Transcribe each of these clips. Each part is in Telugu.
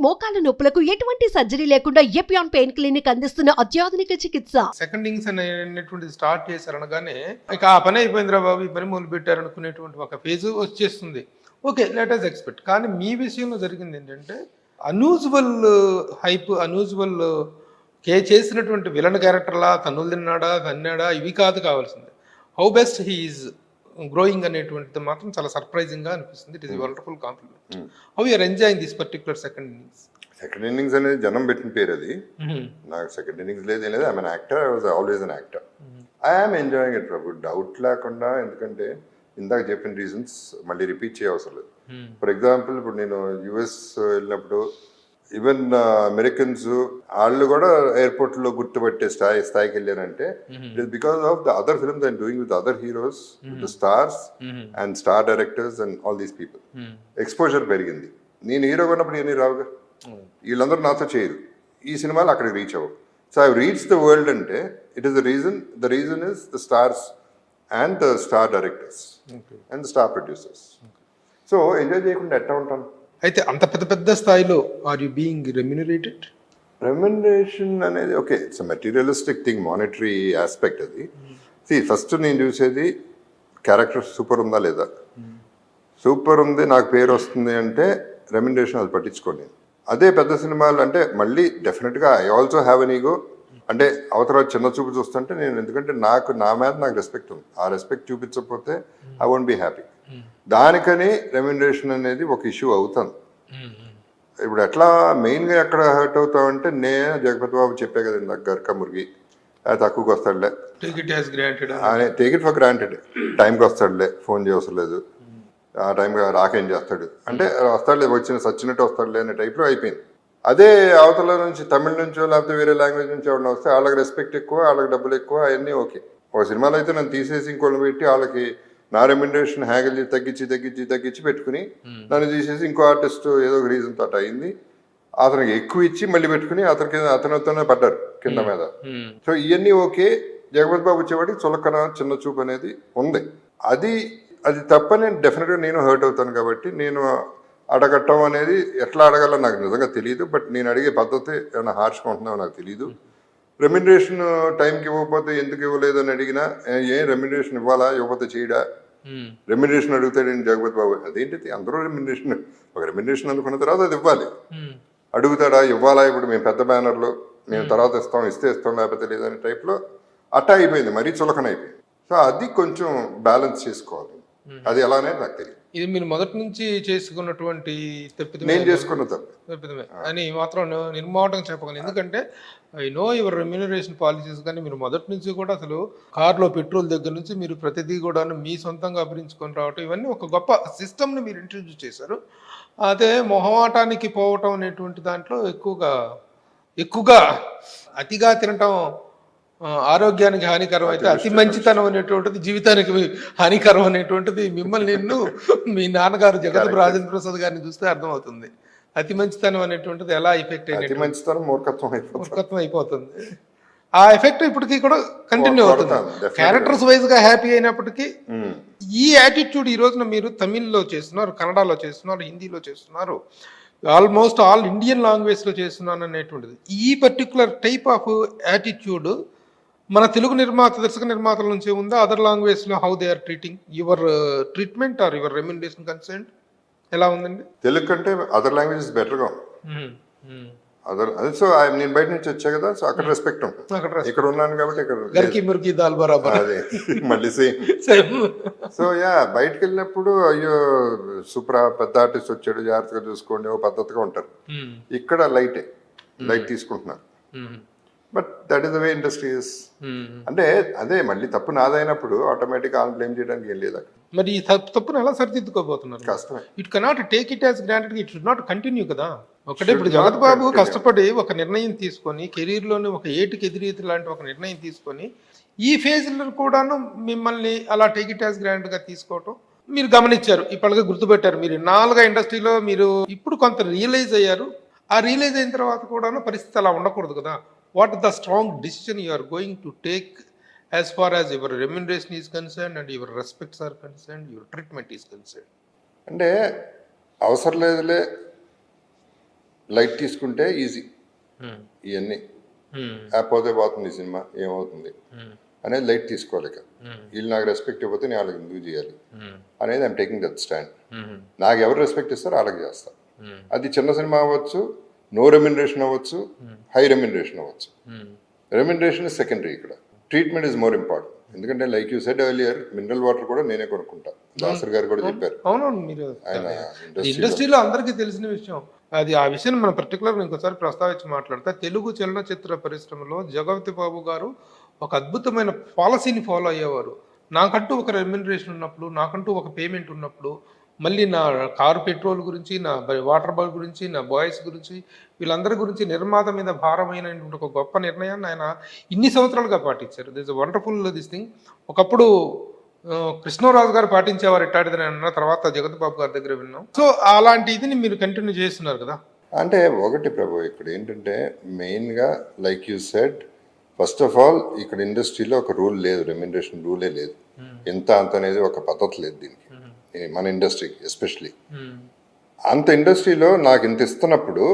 మోకాల నొప్పులకు ఎటువంటి సర్జరీ లేకుండా ఎపియాన్ పెయిన్ క్లినిక్ అందిస్తున్న అత్యాధునిక చికిత్స. సెకండ్ ఇన్నింగ్స్ అనేటువంటిది స్టార్ట్ చేశారనగానే ఇక ఆ పని అయిపోయిందిరా బాబు, ఈ పని మొదలు పెట్టారు అనుకునేటువంటి ఒక ఫేజ్ వచ్చేస్తుంది. Okay, let us expect. కానీ మీ విషయంలో జరిగింది ఏంటంటే అన్యూజువల్ హైప్, అన్యూజువల్ చేసినటువంటి విలన్ క్యారెక్టర్లా తన్నులు తన్నాడా ఇవి కాదు కావాల్సింది. హౌ బెస్ట్ హీఈస్ గ్రోయింగ్ అనేటువంటిది మాత్రం చాలా సర్ప్రైజింగ్గా అనిపిస్తుంది. It is wonderful compliment. How you're enjoying this particular second innings? Second innings అనేది జనం పెట్టిన పేరు అది. నాకు సెకండ్ ఇన్నింగ్స్ లేదు, ఏం లేదు. I'm an actor, I was always an actor. I'm enjoying it Prabhu, doubt లేకుండా. ఎందుకంటే ఇందాక చెప్పిన రీజన్స్ మళ్ళీ రిపీట్ చేయవసరం లేదు. ఫర్ ఎగ్జాంపుల్, ఇప్పుడు నేను యుఎస్ వెళ్ళినప్పుడు ఈవెన్ అమెరికన్స్ వాళ్ళు కూడా ఎయిర్పోర్ట్లో గుర్తుపట్టే స్థాయికి వెళ్ళారంటే it is because of the other films I'm doing with other heroes, the stars and star directors and all these people. Exposure పెరిగింది. నేను హీరో ఉన్నప్పుడు నేను రావుగా, వీళ్ళందరూ నాతో చేయరు. ఈ సినిమాలు అక్కడికి రీచ్ అవ్వవు. So I reach the world అంటే it is the reason is the stars and the star directors and the star producers. So enjoy చేయకుండా ఎట్లా ఉంటాను? అయితే అంత పెద్ద స్థాయిలో are you being remunerated? Remuneration అనేది okay, it's materialistic thing, monetary aspect అది. ఫస్ట్ నేను చూసేది క్యారెక్టర్ సూపర్ ఉందా లేదా. సూపర్ ఉంది, నాకు పేరు వస్తుంది అంటే రెమ్యునరేషన్ అది పట్టించుకోండి. అదే పెద్ద సినిమాలు అంటే మళ్ళీ డెఫినెట్గా I also have an ego. అంటే అవతల చిన్న చూపు చూస్తుంటే నేను, ఎందుకంటే నా మీద నాకు రెస్పెక్ట్ ఉంది. ఆ రెస్పెక్ట్ చూపించకపోతే ఐ వోంట్ బీ హ్యాపీ. దానికని రెమ్యునరేషన్ అనేది ఒక ఇష్యూ అవుతుంది. ఇప్పుడు ఎట్లా మెయిన్గా ఎక్కడ హర్ట్ అవుతామంటే, నేను జగపతి బాబు చెప్పే కదా ఇందాక, గర్క మురిగి తక్కువకి వస్తాడులే, టేక్ ఇట్ ఫర్ గ్రాంటెడ్, టైంకి వస్తాడులే, ఫోన్ చేయవసరం లేదు, ఆ టైంకి రాకేం చేస్తాడు అంటే వస్తాడులే, సచ్చినట్టు వస్తాడులే అనే టైప్లో అయిపోయింది. అదే అవతల నుంచి తమిళ నుంచో లేకపోతే వేరే లాంగ్వేజ్ నుంచి ఎవరైనా వస్తే వాళ్ళకి రెస్పెక్ట్ ఎక్కువ, వాళ్ళకి డబ్బులు ఎక్కువ, అవన్నీ ఓకే. ఒక సినిమాలో అయితే నన్ను తీసేసి ఇంకోళ్ళు పెట్టి వాళ్ళకి నా రెమ్యునరేషన్ హ్యాగిల్ తగ్గించి పెట్టుకుని నన్ను తీసేసి ఇంకో ఆర్టిస్ట్ ఏదో ఒక రీజన్ తోట అయింది, అతనికి ఎక్కువ ఇచ్చి మళ్ళీ పెట్టుకుని అతనితోనే పడ్డారు కింద మీద. సో ఇవన్నీ ఓకే. జగపతి బాబు వచ్చేవాడికి చులకన, చిన్న చూపు అనేది ఉంది. అది తప్పని డెఫినెట్గా నేను హర్ట్ అవుతాను. కాబట్టి నేను అడగటం అనేది ఎట్లా అడగాలో నాకు నిజంగా తెలియదు. బట్ నేను అడిగే పద్ధతి ఏమైనా హార్ష్గా ఉంటుందో నాకు తెలియదు. రెమ్యునరేషన్ టైంకి ఇవ్వకపోతే ఎందుకు ఇవ్వలేదు అని అడిగినా, ఏం రెమ్యునరేషన్ ఇవ్వాలా, ఇవ్వకపోతే చేయడా, రెమ్యునరేషన్ అడుగుతాడేంటి జగపతి బాబు, అదేంటిది అందరూ ఒక రెమ్యునరేషన్ అనుకున్న తర్వాత అది ఇవ్వాలి. అడుగుతాడా, ఇవ్వాలా, ఇప్పుడు మేము పెద్ద బ్యానర్లో మేము తర్వాత ఇస్తాం లేకపోతే లేదనే టైప్లో అట్టా అయిపోయింది, మరీ చులకన అయిపోయింది. సో అది కొంచెం బ్యాలెన్స్ చేసుకోవాలి. అది ఎలా అనేది నాకు తెలియదు. ఇది మీరు మొదటి నుంచి చేసుకున్నటువంటి నేను చేసుకున్న తప్పిదమే అని మాత్రం నిర్మాటంగా చెప్పగలను. ఎందుకంటే I know your remuneration policies. కానీ మీరు మొదటి నుంచి కూడా అసలు కార్లో పెట్రోల్ దగ్గర నుంచి మీరు ప్రతిదీ కూడా మీ సొంతంగా అభిరించుకొని రావటం, ఇవన్నీ ఒక గొప్ప సిస్టమ్ని మీరు ఇంట్రడ్యూస్ చేశారు. అదే మొహమాటానికి పోవటం అనేటువంటి దాంట్లో ఎక్కువగా అతిగా తినటం ఆరోగ్యానికి హానికరం అయితే, అతి మంచితనం అనేటువంటిది జీవితానికి హానికరం అనేటువంటిది మిమ్మల్ని మీ నాన్నగారు జగత్ రాజేంద్ర ప్రసాద్ గారిని చూస్తే అర్థమవుతుంది. అతి మంచితనం అనేటువంటిది ఎలా ఎఫెక్ట్ అయినటువంటి మూర్ఖత్వం అయిపోతుంది. ఆ ఎఫెక్ట్ ఇప్పటికీ కూడా కంటిన్యూ అవుతుంది. క్యారెక్టర్స్ వైజ్ గా హ్యాపీ అయినప్పటికీ ఈ యాటిట్యూడ్ ఈ రోజున మీరు తమిళ్లో చేస్తున్నారు, కన్నడలో చేస్తున్నారు, హిందీలో చేస్తున్నారు, ఆల్మోస్ట్ ఆల్ ఇండియన్ లాంగ్వేజ్ లో చేస్తున్నాను అనేటువంటిది. ఈ పర్టికులర్ టైప్ ఆఫ్ యాటిట్యూడ్ మన తెలుగు దర్శక నిర్మాతల నుంచి ఉందా? అదర్ లాంగ్వేజ్ లో how they are treating your treatment or your remuneration concern ఎలా ఉందండి? తెలుగు కంటే అదర్ లాంగ్వేజెస్ బెటర్గా అదే. సో నేను బయట నుంచి వచ్చా కదా, సో అక్కడ రెస్పెక్ట్ ఉంటుంది. ఇక్కడ ఉన్నాను కాబట్టి ఇక్కడ అదే మళ్ళీ సేమ్. సో బయటకు వెళ్ళినప్పుడు అయ్యో సూపర్ పెద్ద ఆర్టిస్ట్ వచ్చాడు, జాగ్రత్తగా చూసుకోండి, ఓ పద్ధతిగా ఉంటారు. ఇక్కడ లైట్ తీసుకుంటున్నారు. But that is the way industry is. అంటే అదే మళ్ళీ తప్పు నాదైనప్పుడు ఆటోమేటిక్ గా బ్లేమ్ చేయడానికి ఏం లేదు అక్కడ. మరి ఈ తప్పును ఎలా సరిదిద్దుకోబోతున్నారు? కష్టమే. It cannot take it as granted, it should not continue కదా. ఒకటే ఇప్పుడు జగత్ బాబు కష్టపడి ఒక నిర్ణయం తీసుకొని, కెరీర్ లోని ఒక ఏటికి ఎదురీతి లాంటి ఒక నిర్ణయం తీసుకొని, ఈ ఫేజ్ లో కూడాను మిమ్మల్ని అలా టేక్ ఇట్ యాజ్ గ్రాంటెడ్ గా తీసుకోవటం మీరు గమనించారు, ఇప్పటికే గుర్తుపెట్టారు. మీరు నాలుగా ఇండస్ట్రీలో మీరు ఇప్పుడు కొంత రియలైజ్ అయ్యారు. ఆ రియలైజ్ అయిన తర్వాత కూడాను పరిస్థితి అలా ఉండకూడదు కదా. What is the strong decision you are going to take as far as your remuneration is concerned and your respects are concerned, your treatment is concerned? అంటే అవసరం లేదులే, లైట్ తీసుకుంటే ఈజీ ఇవన్నీ పోతే పోతుంది ఈ సినిమా ఏమవుతుంది అనేది లైట్ తీసుకోవాలి ఇక. వీళ్ళు నాకు రెస్పెక్ట్ ఇవ్వకపోతే నేను వాళ్ళకి ఎందుకు చేయాలి అనేది ఐఎమ్ టేకింగ్ దట్ స్టాండ్. నాకు ఎవరు రెస్పెక్ట్ ఇస్తారో వాళ్ళకి చేస్తా. అది చిన్న సినిమా అవ్వచ్చు, నో రెమ్యునరేషన్ అవ్వచ్చు, హై రెమ్యునరేషన్ అవ్వచ్చు. Remuneration is secondary. ఇక్కడ ట్రీట్మెంట్ ఇస్ మోర్ ఇంపార్టెంట్. ఎందుకంటే like you said earlier, mineral water కూడా నేనే కొనుక్కుంటా. దాసర్ గారు కూడా చెప్పారు. అవునవును, మీరు ఆయన ఇండస్ట్రీలో అందరికీ తెలిసిన విషయం అది. ఆ విషయం మనం పర్టికులర్ ఇంకోసారి ప్రస్తావించి మాట్లాడతా. తెలుగు చలనచిత్ర పరిశ్రమలో జగపతి బాబు గారు ఒక అద్భుతమైన పాలసీని ఫాలో అయ్యేవారు. నాకంటూ ఒక రెమ్యునరేషన్ ఉన్నప్పుడు, నాకంటూ ఒక పేమెంట్ ఉన్నప్పుడు, మళ్ళీ నా కారు పెట్రోల్ గురించి, నా వాటర్ బాల్ గురించి, నా బాయ్స్ గురించి, వీళ్ళందరి గురించి నిర్మాత మీద భారమైనటువంటి ఒక గొప్ప నిర్ణయాన్ని ఆయన ఇన్ని సంవత్సరాలుగా పాటించారు. This wonderful this thing. ఒకప్పుడు కృష్ణరాజు గారు పాటించేవారు ఎట్టాడిదని అన్న తర్వాత జగత్ బాబు గారి దగ్గర విన్నాం. సో అలాంటి ఇదిని మీరు కంటిన్యూ చేస్తున్నారు కదా. అంటే ఒకటి ప్రభు, ఇక్కడ ఏంటంటే మెయిన్గా like you said, first of all ఇక్కడ ఇండస్ట్రీలో ఒక రూల్ లేదు, రెమ్యునరేషన్ రూలే లేదు. ఎంత అంత అనేది ఒక పద్ధతి లేదు దీనికి, మన ఇండస్ట్రీకి ఎస్పెషలీ. అంత ఇండస్ట్రీలో నాకు ఇంత ఇస్తున్నప్పుడు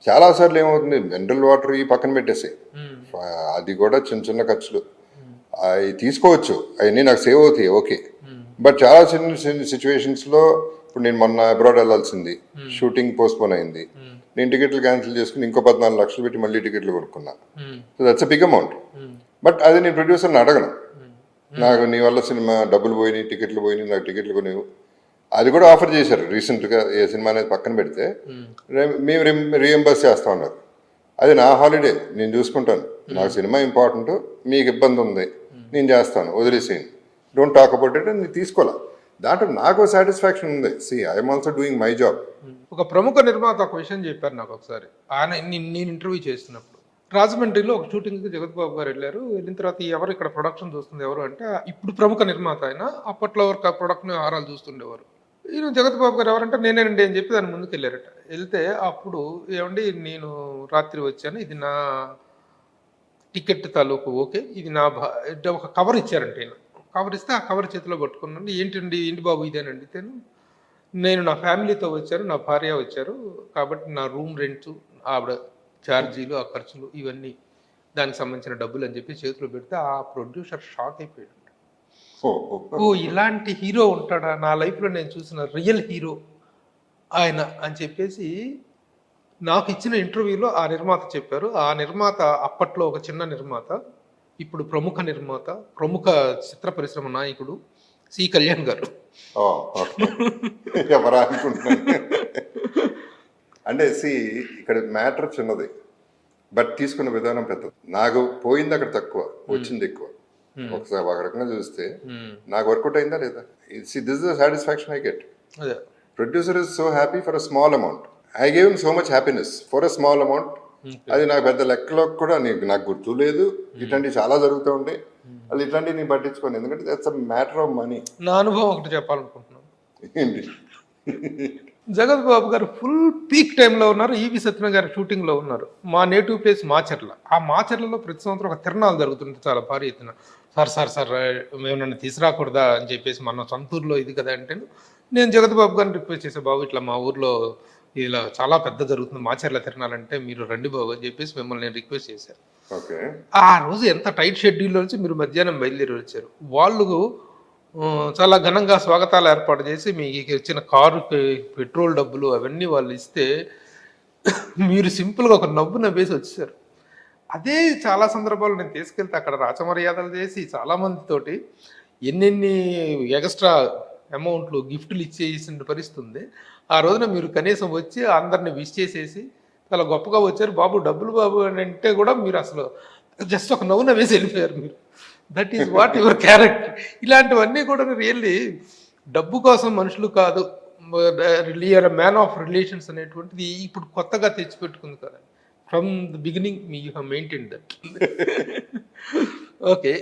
చాలాసార్లు ఏమవుతుంది, మినరల్ వాటర్ ఈ పక్కన పెట్టేసాయి, అది కూడా చిన్న చిన్న ఖర్చులు అవి తీసుకోవచ్చు, అవన్నీ నాకు సేవ్ అవుతాయి ఓకే. బట్ చాలా చిన్న చిన్న సిచ్యువేషన్స్లో, ఇప్పుడు నేను మొన్న అబ్రాడ్ వెళ్ళాల్సింది, షూటింగ్ పోస్ట్పోన్ అయింది, నేను టికెట్లు క్యాన్సిల్ చేసుకుని ఇంకో 14 లక్షలు పెట్టి మళ్ళీ టికెట్లు కొనుక్కున్నా. So that's a big amount. But అది నేను ప్రొడ్యూసర్ని అడగను, నాకు నీ వల్ల సినిమా డబ్బులు పోయినాయి, టికెట్లు పోయినాయి, నాకు టికెట్లు కొనేవు. అది కూడా ఆఫర్ చేశారు రీసెంట్గా, ఏ సినిమా అనేది పక్కన పెడితే మేము రీఎంబర్స్ చేస్తా ఉన్నారు. అది నా హాలిడే, నేను చూసుకుంటాను, నాకు సినిమా ఇంపార్టెంట్, మీకు ఇబ్బంది ఉంది, నేను చేస్తాను, వదిలేసేయండి, డోంట్ టాక్ అబౌట్ ఇట్ అని నేను తీసుకోలే. దాంట్లో నాకు సాటిస్ఫాక్షన్ ఉంది. See I'm also doing my job. ఒక ప్రముఖ నిర్మాత ఒక విషయం చెప్పారు నాకు ఒకసారి. ఆయన నేను ఇంటర్వ్యూ చేస్తున్నప్పుడు, రాజమండ్రిలో ఒక షూటింగ్కి జగత్ బాబు గారు వెళ్ళారు. వెళ్ళిన తర్వాత ఎవరు ఇక్కడ ప్రొడక్షన్ చూస్తుంది ఎవరు అంటే, ఇప్పుడు ప్రముఖ నిర్మాత ఆయన, అప్పట్లో వరకు ఆ ప్రొడక్ట్ని ఆరాలు చూస్తుండేవారు. ఈయన జగత్ బాబు గారు ఎవరంటే నేనేనండి అని చెప్పి దాని ముందుకు వెళ్ళారట. వెళ్తే అప్పుడు ఏమండి నేను రాత్రి వచ్చాను, ఇది నా టికెట్ తాలూకు ఓకే, ఇది నా ఒక కవర్ ఇచ్చారంటే ఈయన. కవర్ ఇస్తే ఆ కవర్ చేతిలో పట్టుకున్నాను. ఏంటి బాబు ఇదేనండి, నేను నా ఫ్యామిలీతో వచ్చాను, నా భార్య వచ్చారు, కాబట్టి నా రూమ్ రెంట్, ఆవిడ ఛార్జీలు, ఆ ఖర్చులు, ఇవన్నీ దానికి సంబంధించిన డబ్బులు అని చెప్పి చేతిలో పెడితే ఆ ప్రొడ్యూసర్ షాక్ అయిపోయాడు. ఓ ఇలాంటి హీరో ఉంటాడా, నా లైఫ్లో నేను చూసిన రియల్ హీరో ఆయన అని చెప్పేసి నాకు ఇచ్చిన ఇంటర్వ్యూలో ఆ నిర్మాత చెప్పారు. ఆ నిర్మాత అప్పట్లో ఒక చిన్న నిర్మాత, ఇప్పుడు ప్రముఖ నిర్మాత, ప్రముఖ చిత్ర పరిశ్రమ నాయకుడు సి కళ్యాణ్ గారు. ఎవరా అనుకుంటున్నాను. అంటే సి ఇక్కడ మ్యాటర్ చిన్నది, బట్ తీసుకున్న విధానం పెద్దది. నాకు పోయింది అక్కడ తక్కువ, వచ్చింది ఎక్కువ. ఒకసారి ఒక రకంగా చూస్తే నాకు వర్కౌట్ అయిందా లేదా, this is the satisfaction I get. Producer is so happy for a small amount. I gave him so much happiness for a small amount. అది నాకు పెద్ద లెక్కలో కూడా నాకు గుర్తు లేదు. ఇట్లాంటివి చాలా జరుగుతూ ఉంటాయి, అది ఇట్లాంటివి నేను పట్టించుకోను, ఎందుకంటే that's a matter of money. నా అనుభవం ఒకటి చెప్పాలనుకుంటున్నాను. ఏంటి, జగత్ బాబు గారు ఫుల్ పీక్ టైంలో ఉన్నారు, ఈవి సత్యనారాయణ గారు షూటింగ్లో ఉన్నారు. మా నేటివ్ ప్లేస్ మాచర్ల. ఆ మాచర్లలో ప్రతి సంవత్సరం ఒక తిరణాలు జరుగుతుంది చాలా భారీ ఎత్తున. సార్ మేము నన్ను తీసుకురాకూడదా అని చెప్పేసి, మన సొంతూరులో ఇది కదా అంటే, నేను జగత్ బాబు గారిని రిక్వెస్ట్ చేసే, బాబు ఇట్లా మా ఊర్లో ఇలా చాలా పెద్ద జరుగుతుంది మాచర్ల తిరణాలంటే మీరు రండి బాబు అని చెప్పేసి మిమ్మల్ని నేను రిక్వెస్ట్ చేశాను. ఆ రోజు ఎంత టైట్ షెడ్యూల్లో నుంచి మీరు మధ్యాహ్నం బయలుదేరి వచ్చారు. వాళ్ళు చాలా ఘనంగా స్వాగతాలు ఏర్పాటు చేసి మీకు ఇచ్చిన కారు పెట్రోల్ డబ్బులు అవన్నీ వాళ్ళు ఇస్తే మీరు సింపుల్గా ఒక నవ్వు నవ్వేసి వచ్చేసారు. అదే చాలా సందర్భాలు నేను తీసుకెళ్తే అక్కడ రాచమర్యాదలు చేసి చాలామందితోటి ఎన్నెన్ని ఎక్స్ట్రా అమౌంట్లు గిఫ్ట్లు ఇచ్చేసిన పరిస్థితి ఉంది. ఆ రోజున మీరు కనీసం వచ్చి అందరిని విష్ చేసేసి చాలా గొప్పగా వచ్చారు, బాబు డబ్బులు బాబు అని అంటే కూడా మీరు అసలు జస్ట్ ఒక నవ్వు నవ్వేసి వెళ్ళిపోయారు మీరు. That is what your character. ఇలాంటివన్నీ కూడా రియల్లీ డబ్బు కోసం మనుషులు కాదు, రియల్ మ్యాన్ ఆఫ్ రిలేషన్స్ అనేటువంటిది ఇప్పుడు కొత్తగా తెచ్చిపెట్టుకుంది కదా. From the beginning you have maintain that. Okay.